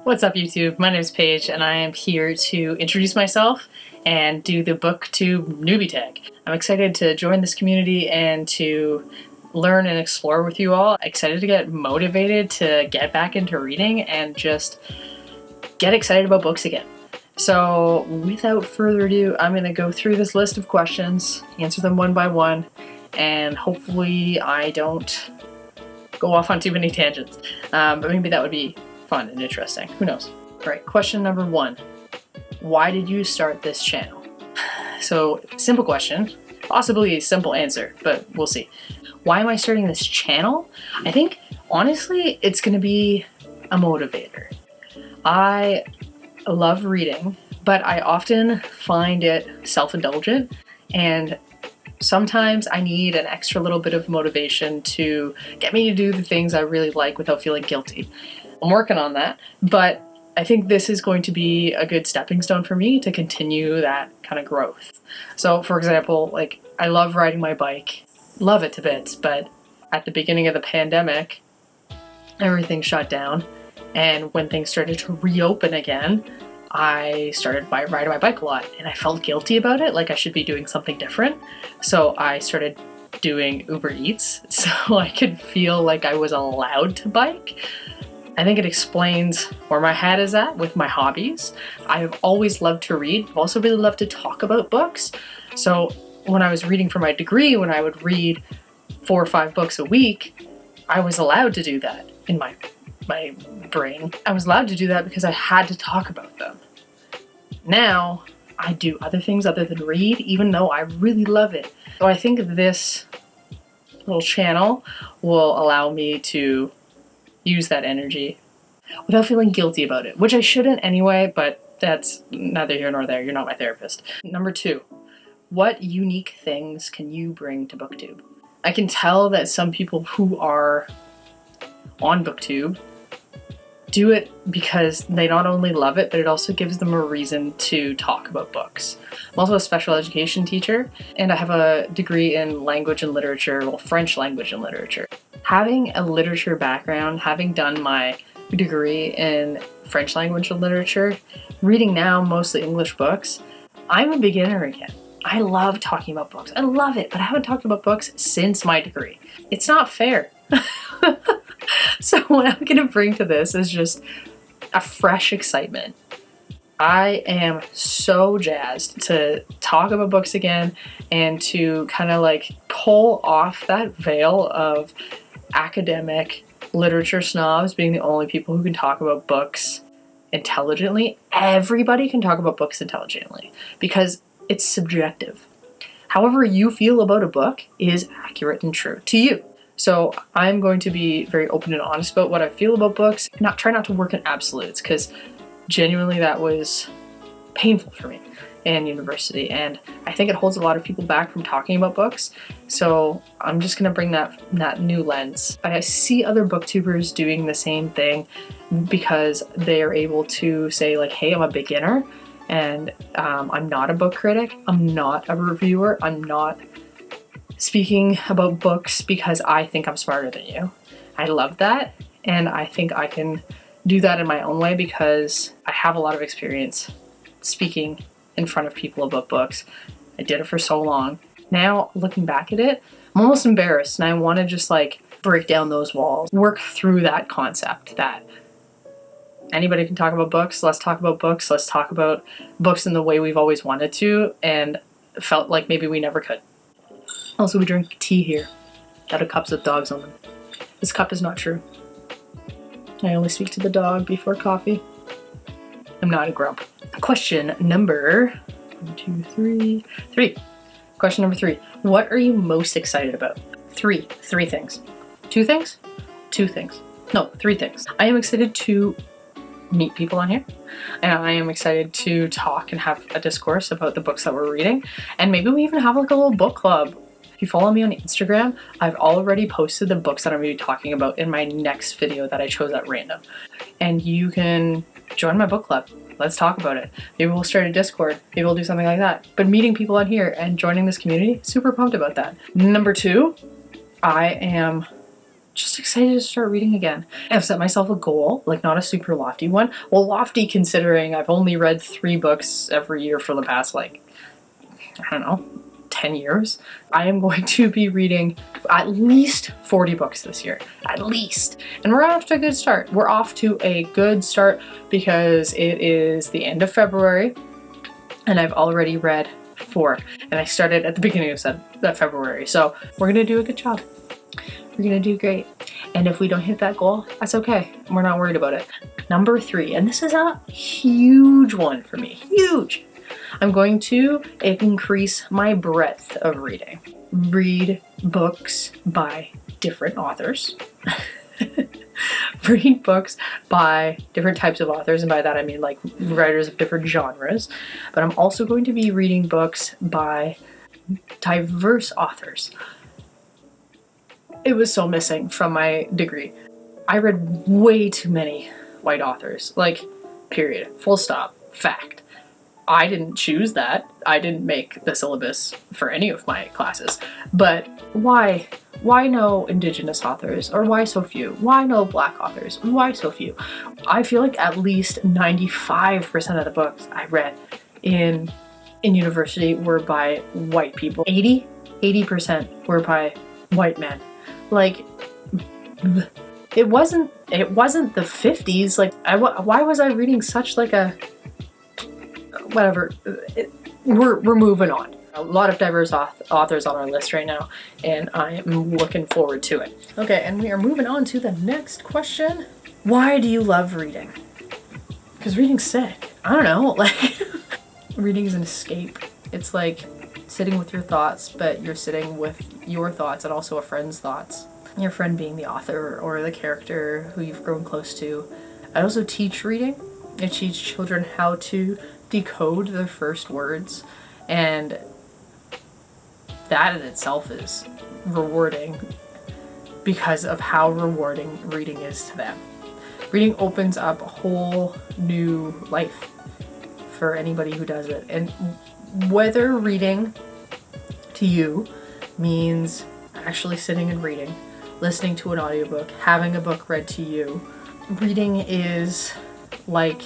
What's up, YouTube? My name is Paige, and I am here to introduce myself and do the booktube newbie tag. I'm excited to join this community and to learn and explore with you all. Excited to get motivated to get back into reading and just get excited about books again. So without further ado, I'm going to go through this list of questions, answer them one by one, and hopefully I don't go off on too many tangents. But maybe that would be fun and interesting. Who knows? All right, question number 1. Why did you start this channel? So, simple question, possibly a simple answer, but we'll see. Why am I starting this channel? I think, honestly, it's going to be a motivator. I love reading, but I often find it self-indulgent, and sometimes I need an extra little bit of motivation to get me to do the things I really like without feeling guilty. I'm working on that, but I think this is going to be a good stepping stone for me to continue that kind of growth. So, for example, like, I love riding my bike, love it to bits, but at the beginning of the pandemic, everything shut down, and when things started to reopen again, I started riding my bike a lot, and I felt guilty about it, like I should be doing something different. So I started doing Uber Eats so I could feel like I was allowed to bike. I think it explains where my head is at with my hobbies. I've always loved to read. I've also really loved to talk about books. So when I was reading for my degree, when I would read 4 or 5 books a week, I was allowed to do that in my brain. I was allowed to do that because I had to talk about them. Now, I do other things other than read, even though I really love it. So I think this little channel will allow me to use that energy without feeling guilty about it, which I shouldn't anyway, but that's neither here nor there. You're not my therapist. Number 2, what unique things can you bring to BookTube? I can tell that some people who are on BookTube do it because they not only love it, but it also gives them a reason to talk about books. I'm also a special education teacher, and I have a degree in language and literature, well, French language and literature. Having a literature background, having done my degree in French language and literature, reading now mostly English books, I'm a beginner again. I love talking about books. I love it, but I haven't talked about books since my degree. It's not fair. So what I'm going to bring to this is just a fresh excitement. I am so jazzed to talk about books again and to kind of like pull off that veil of academic literature snobs being the only people who can talk about books intelligently. Everybody can talk about books intelligently because it's subjective. However you feel about a book is accurate and true to you. So I'm going to be very open and honest about what I feel about books, try not to work in absolutes, because genuinely that was painful for me in university, and I think it holds a lot of people back from talking about books. So I'm just gonna bring that new lens. I see other booktubers doing the same thing because they are able to say like, hey, I'm a beginner, and I'm not a book critic, I'm not a reviewer, I'm not speaking about books because I think I'm smarter than you. I love that, and I think I can do that in my own way because I have a lot of experience speaking in front of people about books. I did it for so long. Now, looking back at it, I'm almost embarrassed, and I want to just like break down those walls, work through that concept that anybody can talk about books. Let's talk about books. Let's talk about books in the way we've always wanted to, and felt like maybe we never could. Also, we drink tea here out of cups with dogs on them. This cup is not true. I only speak to the dog before coffee. I'm not a grump. Question number 3. Question number 3. What are you most excited about? 3 things. 2 things? 2 things. No, 3 things. I am excited to meet people on here, and I am excited to talk and have a discourse about the books that we're reading, and maybe we even have like a little book club. If you follow me on Instagram, I've already posted the books that I'm going to be talking about in my next video that I chose at random. And you can join my book club. Let's talk about it. Maybe we'll start a Discord. Maybe we'll do something like that. But meeting people on here and joining this community, super pumped about that. Number 2, I am just excited to start reading again. I've set myself a goal, like not a super lofty one. Well, lofty considering I've only read 3 books every year for the past, like, I don't know, 10 years. I am going to be reading at least 40 books this year, at least. And we're off to a good start. We're off to a good start because it is the end of February and I've already read 4. And I started at the beginning of February. So we're gonna do a good job. We're gonna do great. And if we don't hit that goal, that's okay. We're not worried about it. Number 3, and this is a huge one for me, huge. I'm going to increase my breadth of reading. Read books by different authors. Read books by different types of authors, and by that I mean like writers of different genres. But I'm also going to be reading books by diverse authors. It was so missing from my degree. I read way too many white authors, like, period, full stop, fact. I didn't choose that. I didn't make the syllabus for any of my classes. But why? Why no Indigenous authors? Or why so few? Why no Black authors? Why so few? I feel like at least 95% of the books I read in university were by white people. 80% were by white men. Like, it wasn't the 50s. Like, why was I reading such like a whatever. We're moving on. A lot of diverse authors on our list right now, and I am looking forward to it. Okay, and we are moving on to the next question. Why do you love reading? Because reading's sick. I don't know, like, reading is an escape. It's like sitting with your thoughts, but you're sitting with your thoughts and also a friend's thoughts. Your friend being the author or the character who you've grown close to. I also teach reading. I teach children how to decode their first words, and that in itself is rewarding because of how rewarding reading is to them. Reading opens up a whole new life for anybody who does it, and whether reading to you means actually sitting and reading, listening to an audiobook, having a book read to you, reading is like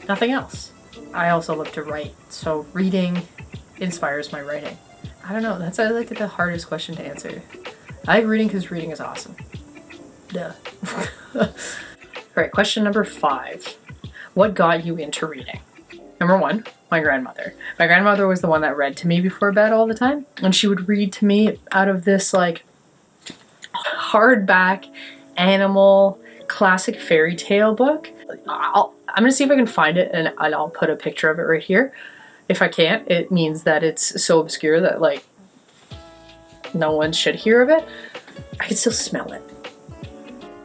nothing else. I also love to write, so reading inspires my writing. I don't know, that's like the hardest question to answer. I like reading because reading is awesome. Duh. Alright, question number 5. What got you into reading? Number 1, my grandmother. My grandmother was the one that read to me before bed all the time, and she would read to me out of this like hardback animal classic fairy tale book. I'm gonna see if I can find it, and I'll put a picture of it right here. If I can't, it means that it's so obscure that like no one should hear of it. I can still smell it.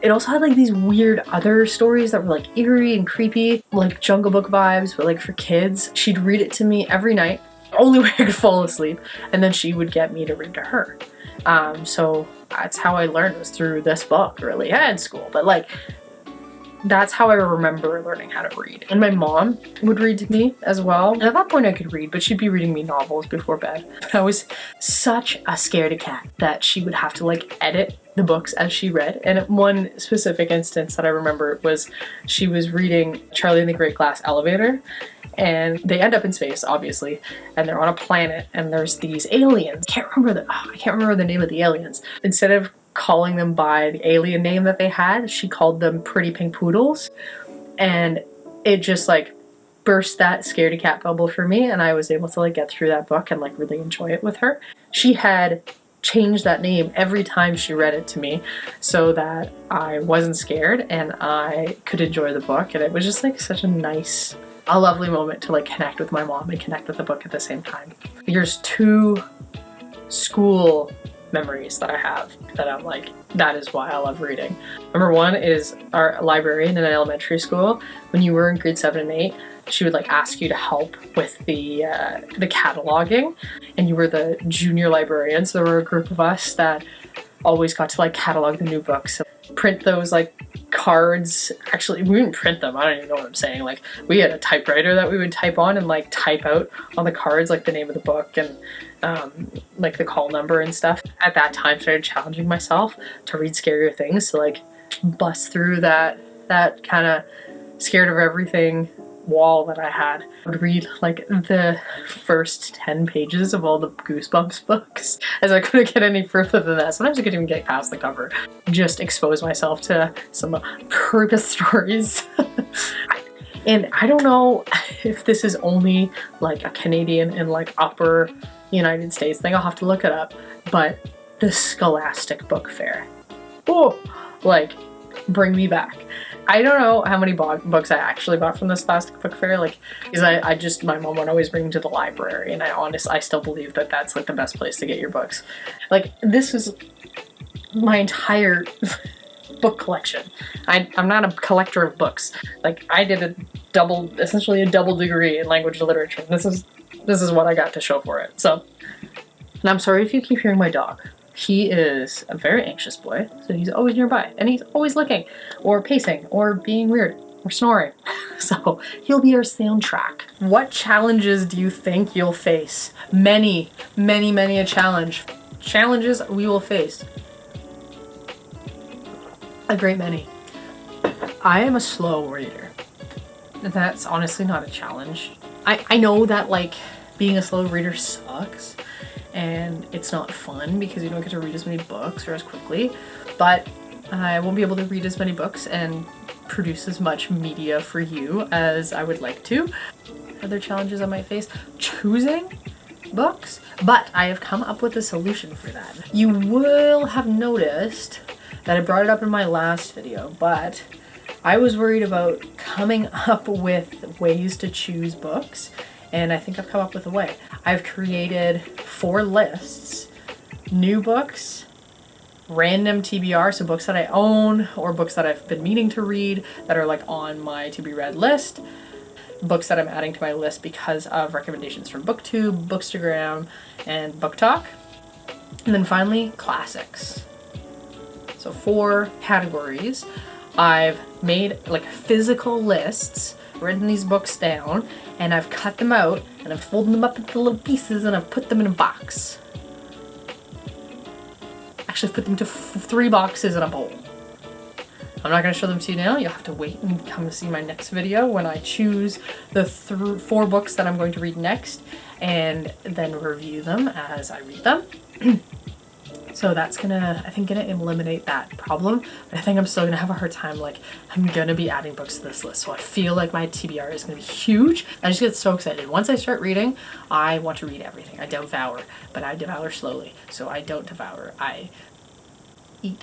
It also had like these weird other stories that were like eerie and creepy, like Jungle Book vibes, but like for kids. She'd read it to me every night, only way I could fall asleep, and then she would get me to read to her. So that's how I learned, was through this book, really, and school, but like that's how I remember learning how to read. And my mom would read to me as well. And at that point I could read, but she'd be reading me novels before bed. I was such a scaredy cat that she would have to like edit the books as she read. And one specific instance that I remember was she was reading Charlie and the Great Glass Elevator, and they end up in space, obviously, and they're on a planet, and there's these aliens. I can't remember the name of the aliens. Instead of calling them by the alien name that they had, she called them Pretty Pink Poodles, and it just like burst that scaredy cat bubble for me, and I was able to like get through that book and like really enjoy it with her. She had changed that name every time she read it to me so that I wasn't scared and I could enjoy the book, and it was just like such a lovely moment to like connect with my mom and connect with the book at the same time. Here's 2 school memories that I have that I'm like, that is why I love reading. Number 1 is our librarian in an elementary school. When you were in grade 7 and 8, she would like ask you to help with the cataloging, and you were the junior librarian, so there were a group of us that always got to like catalog the new books, so print those like cards. Actually, we didn't print them. I don't even know what I'm saying. Like, we had a typewriter that we would type on and like type out on the cards like the name of the book and like the call number and stuff. At that time, started challenging myself to read scarier things, to like bust through that kind of scared of everything wall that I had. I would read like the first 10 pages of all the Goosebumps books, as I couldn't get any further than that. Sometimes I couldn't even get past the cover. Just expose myself to some creepy stories. And I don't know if this is only like a Canadian and like upper United States thing. I'll have to look it up. But the Scholastic Book Fair. Oh, like, bring me back. I don't know how many books I actually bought from the Scholastic Book Fair, like, because I just, my mom would always bring me to the library, and I still believe that that's like the best place to get your books. Like, this is my entire book collection. I'm not a collector of books. Like, I did essentially a double degree in language and literature. This is what I got to show for it. So, and I'm sorry if you keep hearing my dog. He is a very anxious boy, so he's always nearby, and he's always looking, or pacing, or being weird, or snoring. So he'll be our soundtrack. What challenges do you think you'll face? Many, many, many a challenge. Challenges we will face. A great many. I am a slow reader. That's honestly not a challenge. I know that like being a slow reader sucks, and it's not fun because you don't get to read as many books or as quickly, but I won't be able to read as many books and produce as much media for you as I would like to. Other challenges I might face? Choosing books, but I have come up with a solution for that. You will have noticed that I brought it up in my last video, but I was worried about coming up with ways to choose books, and I think I've come up with a way. I've created 4 lists: new books, random TBR, so books that I own or books that I've been meaning to read that are like on my to be read list, books that I'm adding to my list because of recommendations from booktube, bookstagram, and BookTok, and then finally classics. So 4 categories. I've made like physical lists, written these books down, and I've cut them out and I've folded them up into little pieces and I've put them in a box. Actually, I've put them into 3 boxes in a bowl. I'm not going to show them to you now. You'll have to wait and come see my next video when I choose the 4 books that I'm going to read next and then review them as I read them. So that's gonna eliminate that problem. But I think I'm still gonna have a hard time, like, I'm gonna be adding books to this list. So I feel like my TBR is gonna be huge. I just get so excited. Once I start reading, I want to read everything. I devour, but I devour slowly. So I don't devour, I eat.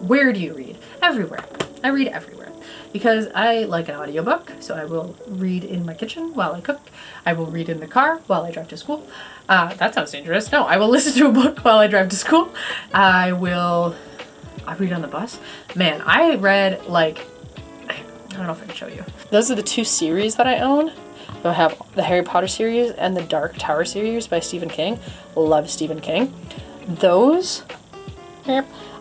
Where do you read? Everywhere. I read everywhere. Because I like an audiobook, so I will read in my kitchen while I cook. I will read in the car while I drive to school. That sounds dangerous. No, I will listen to a book while I drive to school. I read on the bus. Man, I read like, I don't know if I can show you. Those are the 2 series that I own. I have the Harry Potter series and the Dark Tower series by Stephen King. Love Stephen King. Those,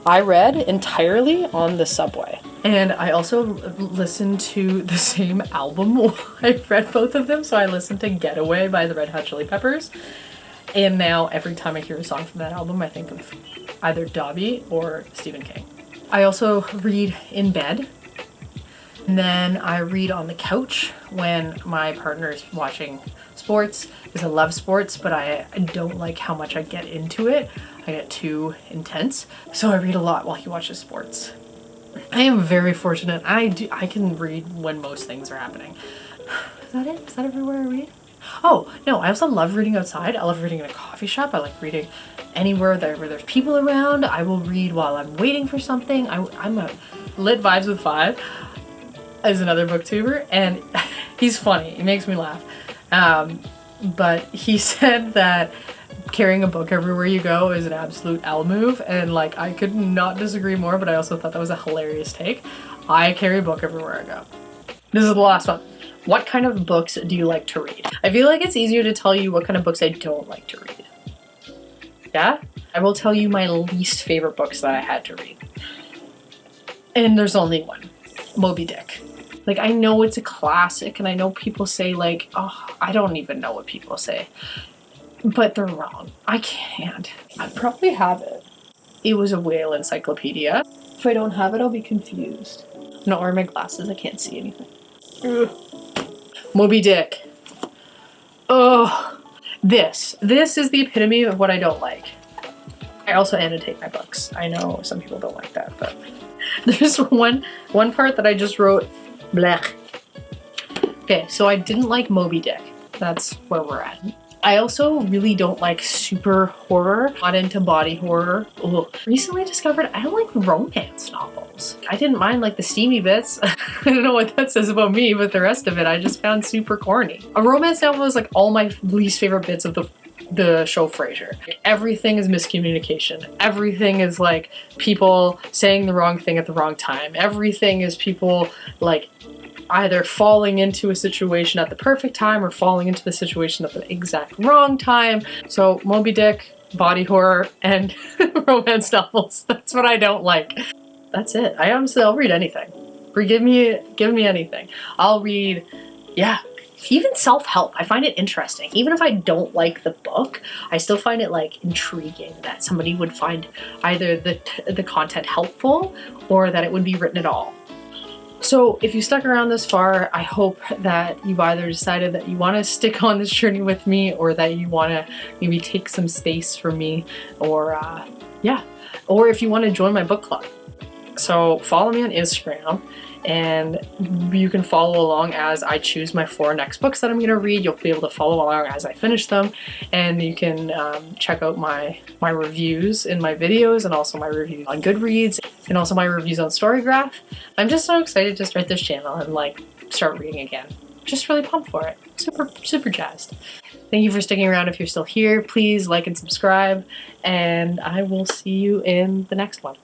I read entirely on the subway. And I also listened to the same album while I read both of them. So I listened to Getaway by the Red Hot Chili Peppers. And now every time I hear a song from that album, I think of either Dobby or Stephen King. I also read in bed. And then I read on the couch when my partner's watching sports, because I love sports, but I don't like how much I get into it. I get too intense. So I read a lot while he watches sports. I am very fortunate. I can read when most things are happening. Is that it? Is that everywhere I read? Oh, no, I also love reading outside. I love reading in a coffee shop. I like reading anywhere where there's people around. I will read while I'm waiting for something. I'm a Lit Vibes with 5 as another booktuber, and he's funny. He makes me laugh. But he said that carrying a book everywhere you go is an absolute L move, and like I could not disagree more, but I also thought that was a hilarious take. I carry a book everywhere I go. This is the last one. What kind of books do you like to read? I feel like it's easier to tell you what kind of books I don't like to read. Yeah? I will tell you my least favorite books that I had to read. And there's only one. Moby Dick. Like, I know it's a classic and I know people say like, oh, I don't even know what people say. But they're wrong. I can't. I probably have it. It was a whale encyclopedia. If I don't have it, I'll be confused. I'm not wearing my glasses. I can't see anything. Ugh. Moby Dick. Oh, this is the epitome of what I don't like. I also annotate my books. I know some people don't like that, but there's one part that I just wrote, blech. Okay, so I didn't like Moby Dick. That's where we're at. I also really don't like super horror, not into body horror. Ugh. Recently discovered I don't like romance novels. I didn't mind like the steamy bits. I don't know what that says about me, but the rest of it I just found super corny. A romance novel is like all my least favorite bits of the show Frasier. Everything is miscommunication. Everything is like people saying the wrong thing at the wrong time. Everything is people like either falling into a situation at the perfect time or falling into the situation at the exact wrong time. So Moby Dick, body horror, and romance novels. That's what I don't like. That's it. I'll read anything. Give me anything. I'll read, yeah, even self-help. I find it interesting. Even if I don't like the book, I still find it like intriguing that somebody would find either the content helpful or that it would be written at all. So if you stuck around this far, I hope that you've either decided that you want to stick on this journey with me or that you want to maybe take some space from me or yeah, or if you want to join my book club. So follow me on Instagram and you can follow along as I choose my 4 next books that I'm going to read. You'll be able to follow along as I finish them, and you can check out my reviews in my videos and also my reviews on Goodreads and also my reviews on Storygraph. I'm just so excited to start this channel and like start reading again. Just really pumped for it. Super jazzed. Thank you for sticking around. If you're still here, please like and subscribe, and I will see you in the next one.